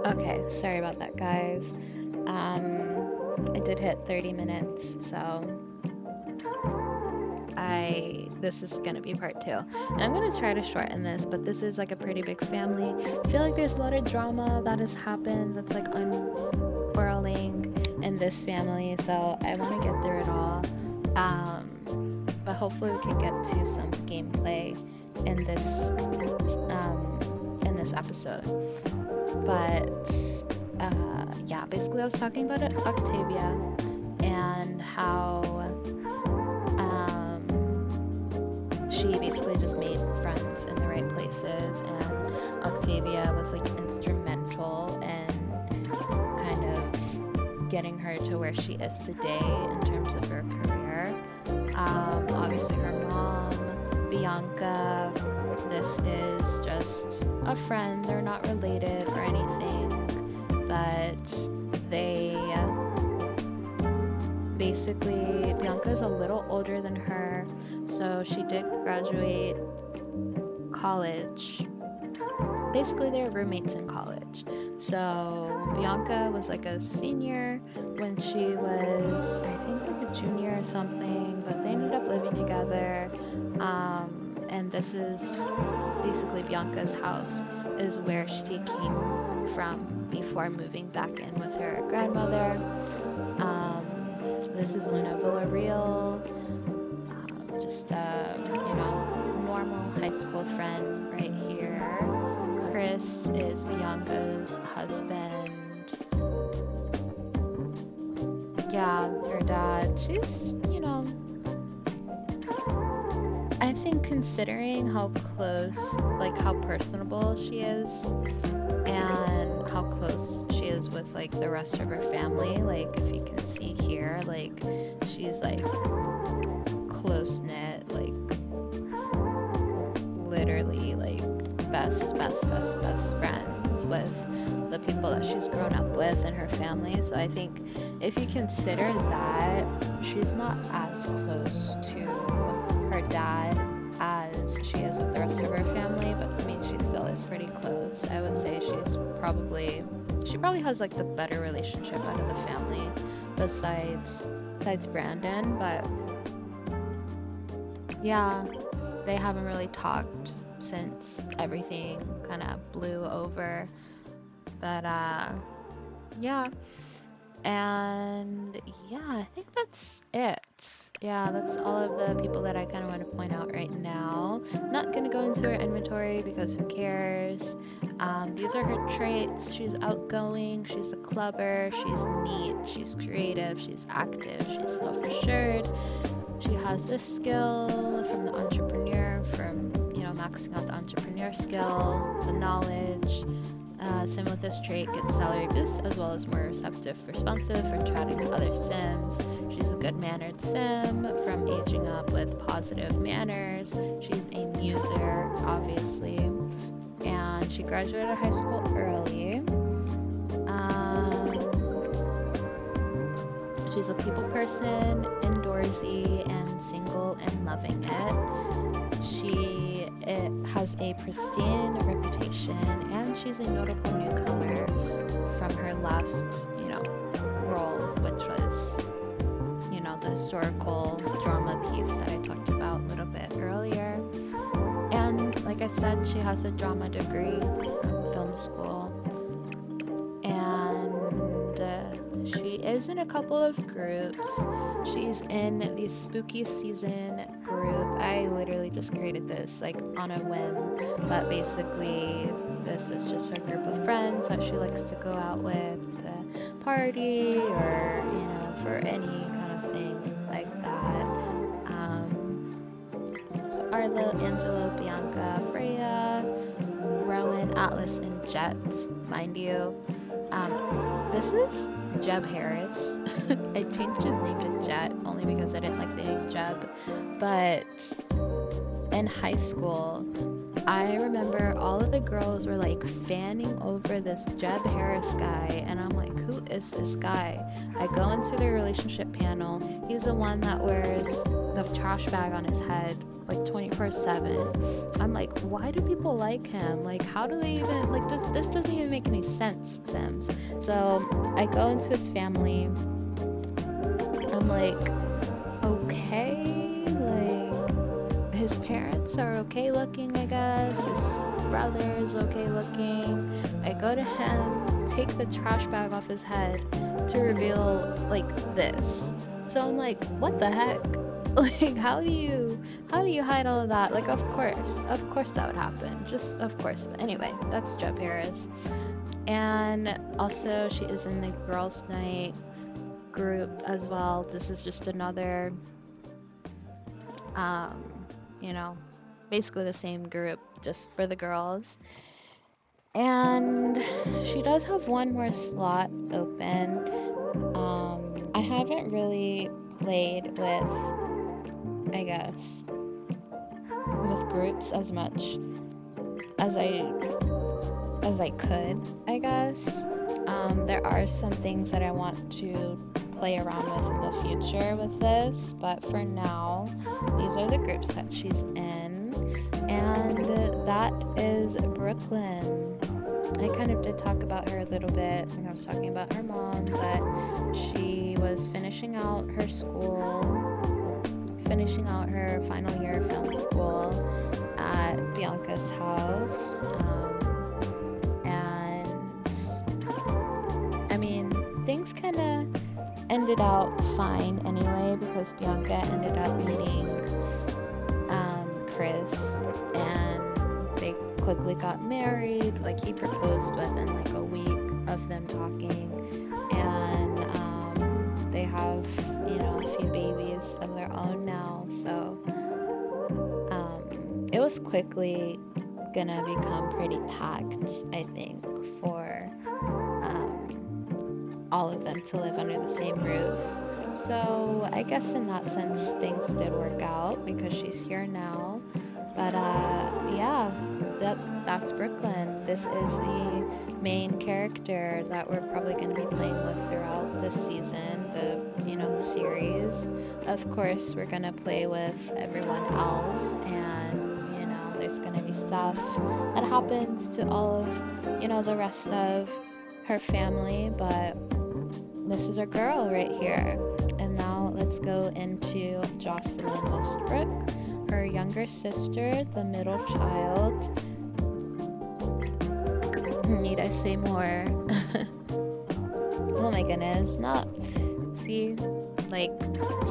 Okay, sorry about that, guys. I did hit 30 minutes, so this is gonna be part two. And I'm gonna try to shorten this, but this is like a pretty big family. I feel like there's a lot of drama that has happened that's like unfurling in this family, so I want to get through it all. But hopefully we can get to some gameplay in this episode. But yeah, basically I was talking about Octavia and how she basically just made friends in the right places, and Octavia was like instrumental in kind of getting her to where she is today in terms of her career. Obviously her mom, Bianca, this is just a friend. They're not related or anything, but they basically, Bianca is a little older than her, so she did graduate college. Basically, they were roommates in college. So Bianca was like a senior when she was, I think, like a junior or something, but they ended up living together. And this is basically Bianca's house, is where she came from before moving back in with her grandmother. This is Luna Villarreal, just a, normal high school friend right here. Chris is Bianca's husband. Yeah, her dad, she's, I think considering how close, like how personable she is and how close she is with like the rest of her family, like if you can see here, like she's like close knit, like literally like best friends with the people that she's grown up with and her family. So I think if you consider that, she's not as close to her dad as she is with the rest of her family, but I mean she still is pretty close. I would say she probably has like the better relationship out of the family besides Brandon, but yeah, they haven't really talked since everything kind of blew over. But yeah, and yeah, I think that's it. Yeah, that's all of the people that I kind of want to point out right now. Not gonna go into her inventory because who cares? These are her traits. She's outgoing, she's a clubber, she's neat, she's creative, she's active, she's self-assured. She has this skill from the entrepreneur, from maxing out the entrepreneur skill, the knowledge. Sim with this trait gets salary boost as well as more receptive, responsive for chatting with other Sims. She's a good-mannered Sim from aging up with positive manners. She's a muser, obviously, and she graduated high school early. She's a people person, indoorsy, and single and loving it has a pristine reputation, and she's a notable newcomer from her last, role, which was, the historical drama piece that I talked about a little bit earlier. And like I said, she has a drama degree from film school, and she is in a couple of groups. She's in the spooky season group. I literally just created this like on a whim, but basically this is just her group of friends that she likes to go out with, party, or for any kind of thing like that. So Arlo, Angelo, Bianca, Freya, Rowan, Atlas, and Jet, mind you. This is Jeb Harris. I changed his name to Jet only because I didn't like the name Jeb. But in high school, I remember all of the girls were like fanning over this Jeb Harris guy, and I'm like, who is this guy? I go into their relationship panel. He's the one that wears the trash bag on his head like 24/7. I'm like, why do people like him? Like, how do they even, like, this doesn't even make any sense, Sims. So I go into his family. I'm like, okay, like, his parents are okay looking, I guess. His brother's okay looking. I go to him, take the trash bag off his head to reveal, like, this. So I'm like, what the heck? Like, how do you hide all of that? Like, of course that would happen. Just, of course. But anyway, that's Joe Paris. And also, she is in the girls' night group as well. This is just another, you know, basically the same group, just for the girls. And she does have one more slot open. I haven't really played with, I guess, with groups as much as I could, I guess. There are some things that I want to play around with in the future with this, but for now, these are the groups that she's in, and that is Brooklyn. I kind of did talk about her a little bit when I was talking about her mom, but she was finishing out her school, finishing out her final year of film school at Bianca's house, and I mean, things kind of ended out fine anyway, because Bianca ended up meeting Chris, and they quickly got married. Like, he proposed within like a week of them talking, and they have, you know, a few babies of their own now. So it was quickly gonna become pretty packed, I think, for all of them to live under the same roof. So I guess in that sense things did work out, because she's here now. But yeah, that's Brooklyn. This is the main character that we're probably going to be playing with throughout this season, the series. Of course, we're going to play with everyone else, and there's going to be stuff that happens to all of the rest of her family, but this is our girl right here. And now let's go into Jocelyn Westbrook, her younger sister, the middle child. Need I say more? Oh my goodness,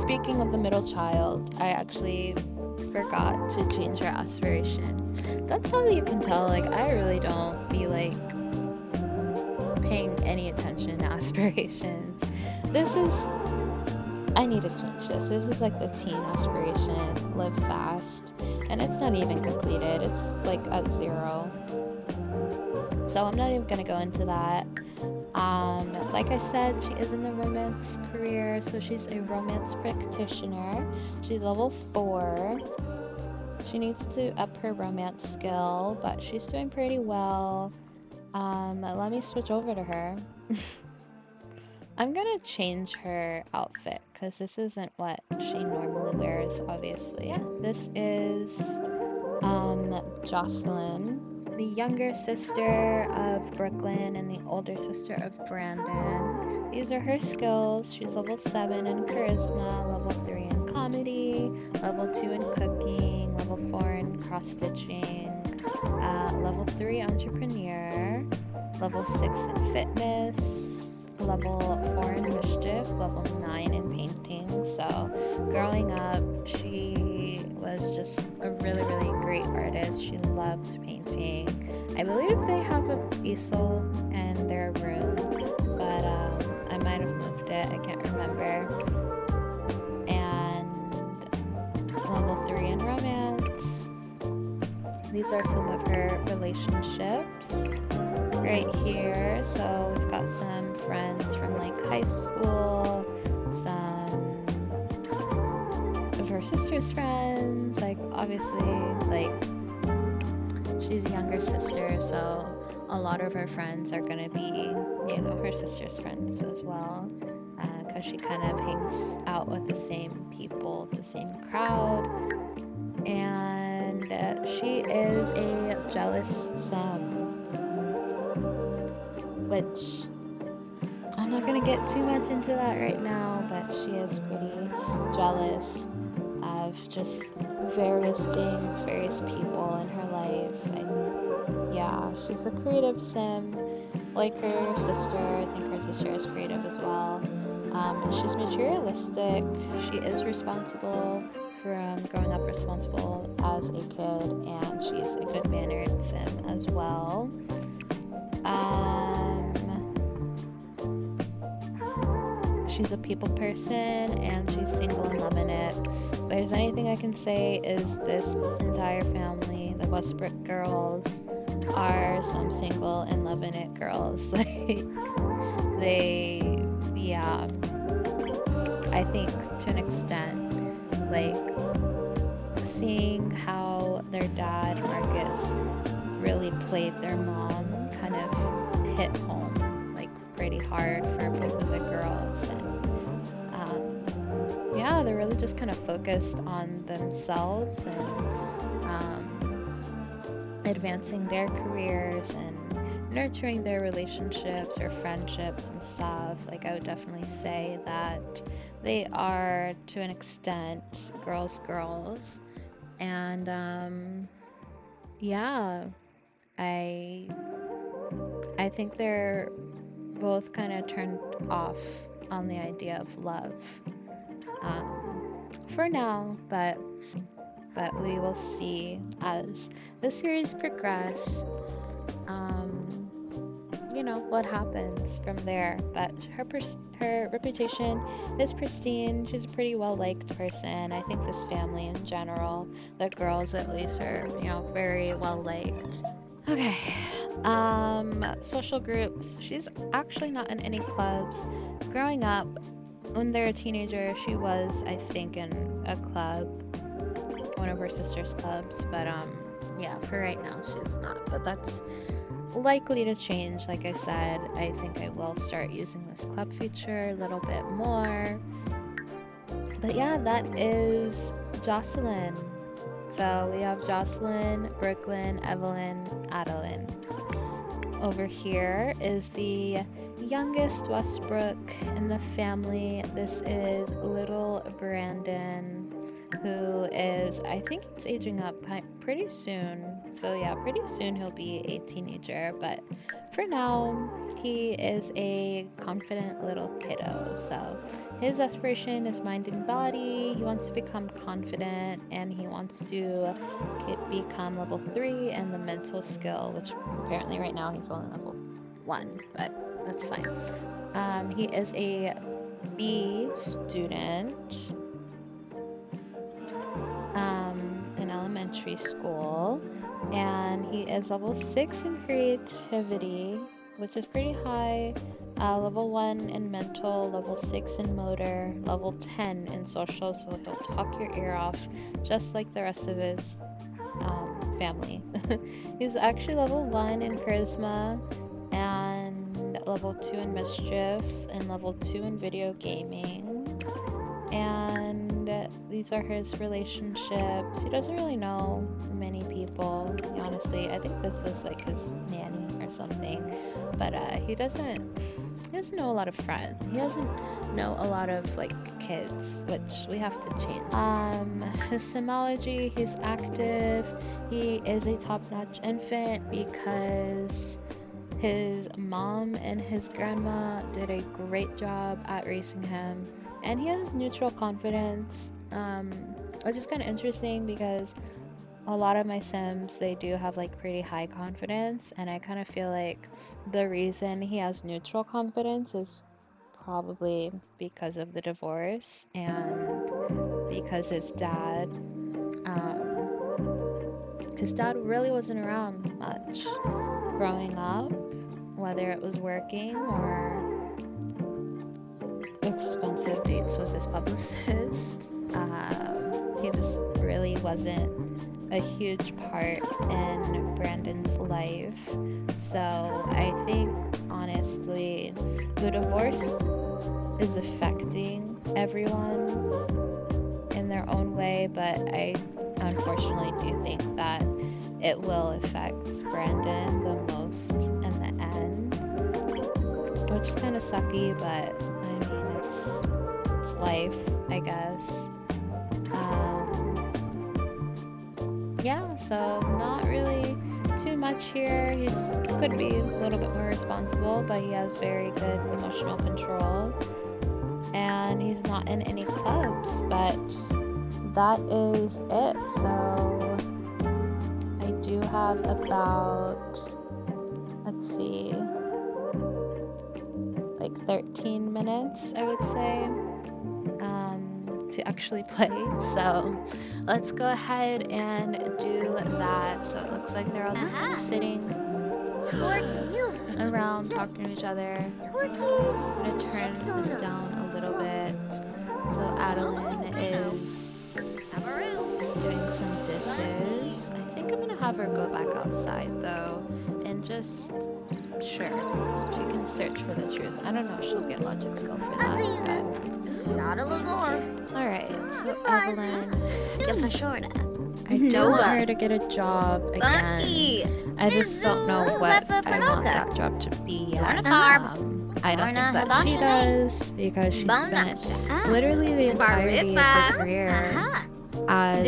speaking of the middle child, I actually forgot to change her aspiration. That's how you can tell, like, I really don't be paying any attention to aspirations. I need to change this. This is like the teen aspiration, live fast, and it's not even completed. It's like at 0. So I'm not even gonna go into that. Like I said, she is in the romance career, so she's a romance practitioner. She's level 4. She needs to up her romance skill, but she's doing pretty well. Let me switch over to her. I'm gonna change her outfit, because this isn't what she normally wears, obviously. Yeah, this is Jocelyn, the younger sister of Brooklyn and the older sister of Brandon. These are her skills. She's level 7 in charisma, level 3 in comedy, level 2 in cooking, level 4 in cross-stitching, level 3 entrepreneur, level 6 in fitness, level 4 in mischief, level 9 in painting. So growing up, she was just a really, really great artist. She loved painting. I believe they have a easel in their room, but I might have moved it. I can't remember. And level 3 in romance. These are some of her relationships right here. So we've got some friends from like high school, some of her sister's friends, like obviously like she's a younger sister, so a lot of her friends are gonna be, her sister's friends as well, because she kind of hangs out with the same people, the same crowd. and she is a jealous Sim, which I'm not gonna get too much into that right now, but she is pretty jealous of just various things, various people in her life. And yeah, she's a creative Sim, like her sister. I think her sister is creative as well. She's materialistic. She is responsible from growing up responsible as a kid, and she's a good mannered Sim as well. She's a people person, and she's single and loving it. If there's anything I can say is this entire family, the Westbrook girls, are some single and loving it girls. Like, yeah, I think to an extent, like, seeing how their dad, Marcus, really played their mom kind of hit home, like, pretty hard for both of the girls. And yeah, they're really just kind of focused on themselves and advancing their careers and nurturing their relationships or friendships and stuff. Like, I would definitely say that they are, to an extent, girls. And yeah, I think they're both kind of turned off on the idea of love for now, but we will see as the series progress, what happens from there. But her reputation is pristine. She's a pretty well-liked person. I think this family in general, the girls at least, are, very well-liked. Okay, social groups. She's actually not in any clubs. Growing up, when they're a teenager, she was, I think, in a club, one of her sister's clubs, but yeah, for right now she's not, but that's likely to change. Like I said, I think I will start using this club feature a little bit more. But yeah, that is Jocelyn. So we have Jocelyn, Brooklyn, Evelyn, Adeline. Over here is the youngest Westbrook in the family. This is little Brandon, who is, I think he's aging up pretty soon. So yeah, pretty soon he'll be a teenager, but for now he is a confident little kiddo. So his aspiration is mind and body. He wants to become confident, and he wants to become level 3 in the mental skill, which apparently right now he's only level 1, but that's fine. He is a B student in elementary school, and he is level 6 in creativity, which is pretty high. Level 1 in mental, level 6 in motor, level 10 in social, so he'll talk your ear off just like the rest of his family. He's actually level 1 in charisma, and level 2 in mischief, and level 2 in video gaming. And these are his relationships. He doesn't really know many people, honestly. I think this is like his nanny or something, but he doesn't know a lot of friends. He doesn't know a lot of like kids, which we have to change. His simology, he's active. He is a top-notch infant because his mom and his grandma did a great job at raising him, and he has neutral confidence, which is kind of interesting because a lot of my Sims, they do have like pretty high confidence, and I kind of feel like the reason he has neutral confidence is probably because of the divorce and because his dad really wasn't around much growing up, whether it was working or expensive dates with his publicist. He just really wasn't a huge part in Brandon's life. So I think, honestly, the divorce is affecting everyone in their own way, but I unfortunately do think that it will affect Brandon the most in the end, which is kind of sucky, but I mean, it's life, I guess. Yeah, so not really too much here. He could be a little bit more responsible, but he has very good emotional control. And he's not in any clubs, but that is it. So I do have about, let's see, like 13 minutes, I would say, to actually play. So let's go ahead and do that. So it looks like they're all just kind of sitting around talking to each other. I'm gonna turn this down a little bit. So Adeline is doing some dishes. I think I'm gonna have her go back outside though, and just she can search for the truth. I don't know if she'll get logic skill for that, but alright, so Evelyn, I don't want her to get a job again. I just don't know what I want that job to be yet. I don't think that she does, because she spent literally the entirety of her career as a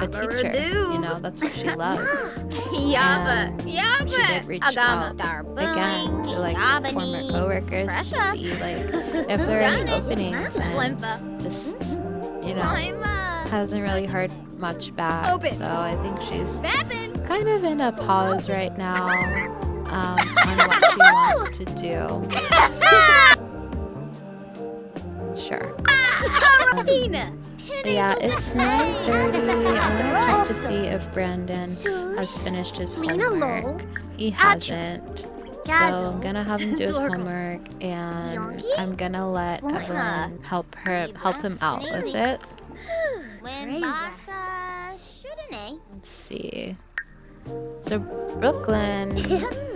teacher. You know, that's what she loves. And she did reach out again to like former coworkers to see like if there are any openings, and just, you know, hasn't really heard much back. So I think she's kind of in a pause right now on what she wants to do. Sure. Yeah, it's 9:30. I'm gonna check to see if Brandon has finished his homework. He hasn't. So I'm gonna have him do his homework, and I'm gonna let everyone help him out with it. Let's see. So Brooklyn,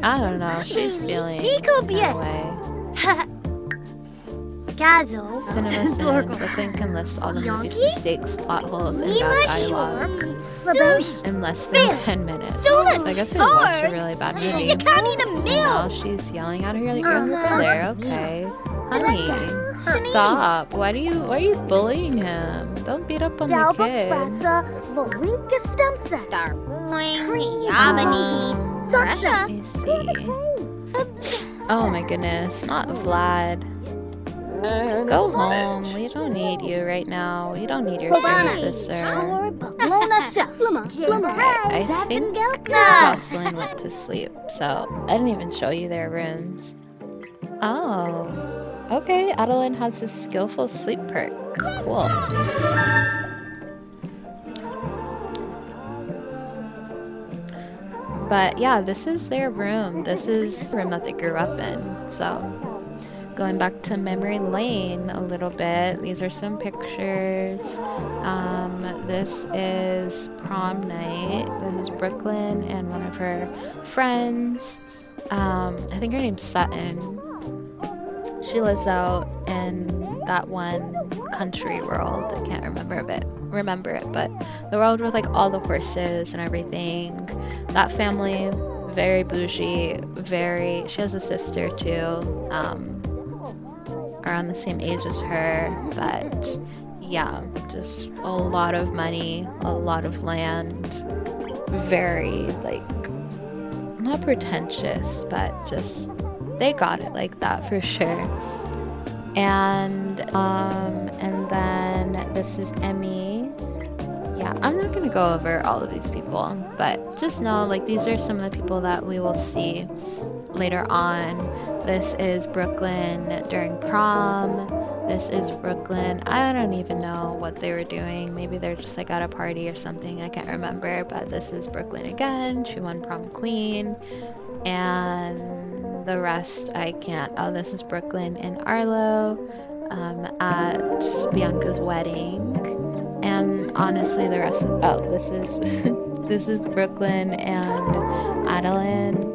I don't know, she's feeling some kind of way. Cinnamon, Brooklyn can list all the movie's mistakes, plot holes, and bad dialogue in less than 10 minutes. So I guess I watched a really bad movie. And now she's yelling at her like, you're there, okay. Honey, stop. Why are you bullying him? Don't beat up on the kid. Let me see. Oh my goodness, not Vlad. Go home. We don't need you right now. We don't need your services, sir. Okay, I think Jocelyn went to sleep, so I didn't even show you their rooms. Oh, okay. Adeline has a skillful sleep perk. Cool. But yeah, this is their room. This is the room that they grew up in, so going back to memory lane a little bit, these are some pictures. This is prom night. This is Brooklyn and one of her friends. I think her name's Sutton. She lives out in that one country world. I can't remember it, but the world with like all the horses and everything. That family, very bougie, she has a sister too. Around the same age as her, but yeah, just a lot of money, a lot of land, very like not pretentious, but just they got it like that for sure. And then this is Emmy. Yeah, I'm not gonna go over all of these people, but just know like these are some of the people that we will see later on. This is Brooklyn during prom. This is Brooklyn. I don't even know what they were doing. Maybe they're just like at a party or something. I can't remember. But this is Brooklyn again. She won prom queen. And the rest I can't. Oh, this is Brooklyn and Arlo at Bianca's wedding. And honestly, the rest of, this is Brooklyn and Adeline.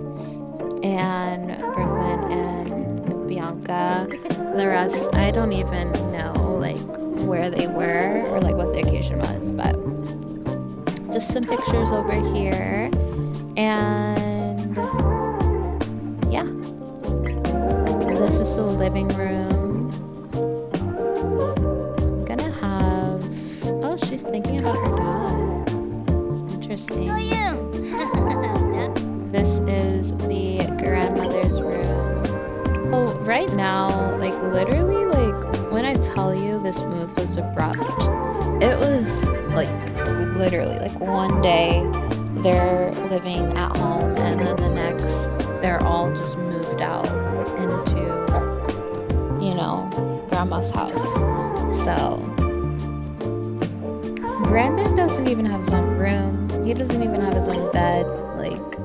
And Brooklyn and Bianca. The rest, I don't even know. Like, like where they were or like what the occasion was, but just some pictures over here. And yeah, this is the living room. I'm gonna have, oh, she's thinking about her dad. Interesting. Oh, yeah. This is the grandmother's room. Oh, right now, like literally, like when I tell you this move was abrupt, it was like literally like one day they're living at home and then the next they're all just moved out into, you know, grandma's house. So Brandon doesn't even have his own room. He doesn't even have his own bed. Like,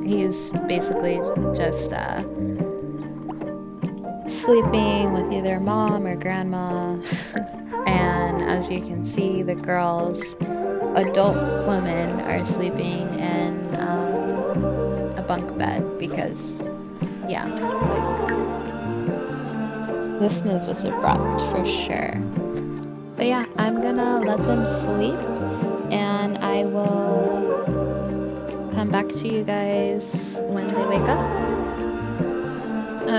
he's basically just sleeping with either mom or grandma. And as you can see, the girls, adult women, are sleeping in a bunk bed because, yeah, like, this move was abrupt for sure. But yeah, I'm gonna let them sleep and I will come back to you guys when they wake up.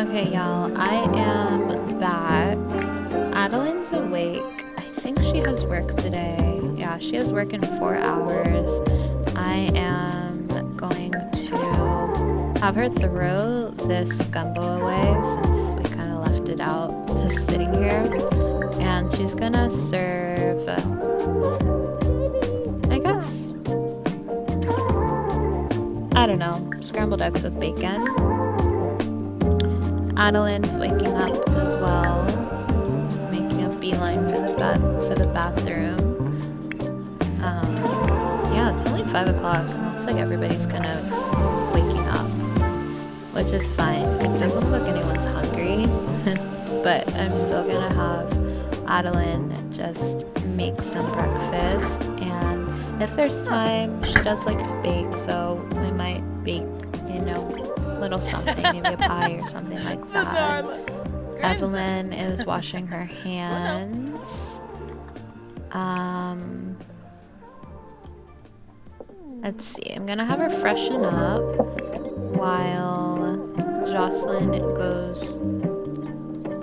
Okay, y'all, I am back. Adeline's awake. I think she has work today. Yeah, she has work in 4 hours. I am going to have her throw this gumbo away since we kind of left it out just sitting here. And she's gonna serve, I guess, I don't know, scrambled eggs with bacon. Adeline's waking up as well, making a beeline for the bathroom. Yeah, it's only 5 o'clock, and it looks like everybody's kind of waking up, which is fine. It doesn't look like anyone's hungry, but I'm still gonna have Adeline just make some breakfast, and if there's time, she does like to bake, so we might bake, you know, little something, maybe a pie or something like that. Evelyn is washing her hands. Let's see, I'm gonna have her freshen up while Jocelyn goes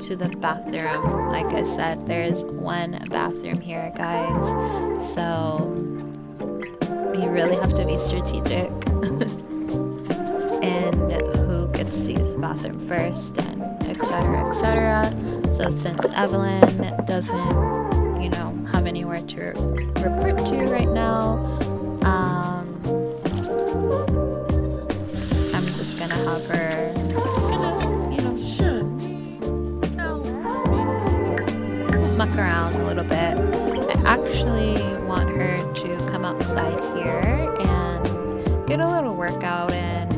to the bathroom. Like I said, there's one bathroom here, guys, so you really have to be strategic and who gets to use the bathroom first, and etc, etc. So since Evelyn doesn't, you know, have anywhere to report to right now, I'm just gonna have her muck around a little bit. I actually want her to come outside here and get a little workout in.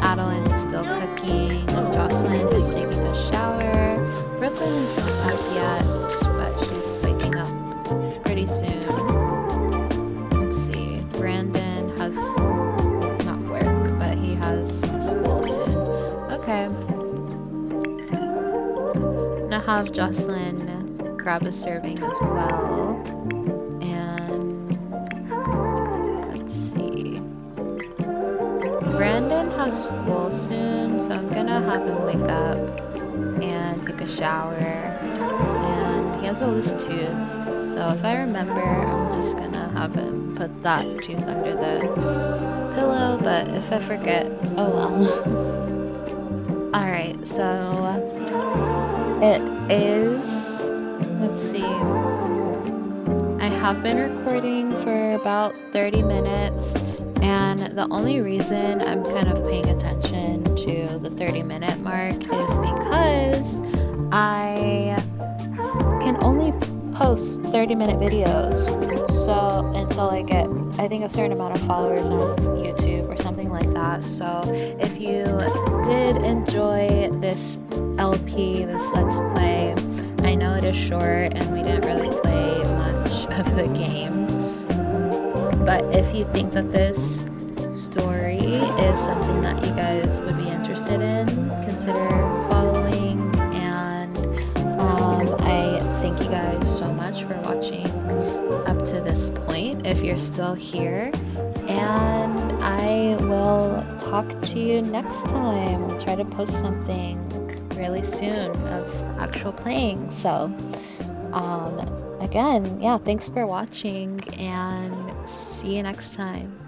Adeline's still cooking. Jocelyn is taking a shower. Brooklyn is not up yet, but she's waking up pretty soon. Let's see. Brandon has not work, but he has school soon. Okay. I'm gonna have Jocelyn grab a serving as well. And let's see. Brandon has school soon, so I'm gonna have him wake up and take a shower. And he has a loose tooth, so if I remember, I'm just gonna have him put that tooth under the pillow, but if I forget, oh well. Alright, so it is, let's see, I have been recording for about 30 minutes, and the only reason I'm kind of paying attention to the 30-minute mark is because I can only post 30-minute videos, so until I get, I think, a certain amount of followers on YouTube or something like that. So if you did enjoy this LP, this Let's Play, I know it is short and we didn't really play much of the game, but if you think that this story is something that you guys would be interested in, consider following you're still here. And I will talk to you next time. I'll try to post something really soon of actual playing. So, again, yeah, thanks for watching and see you next time.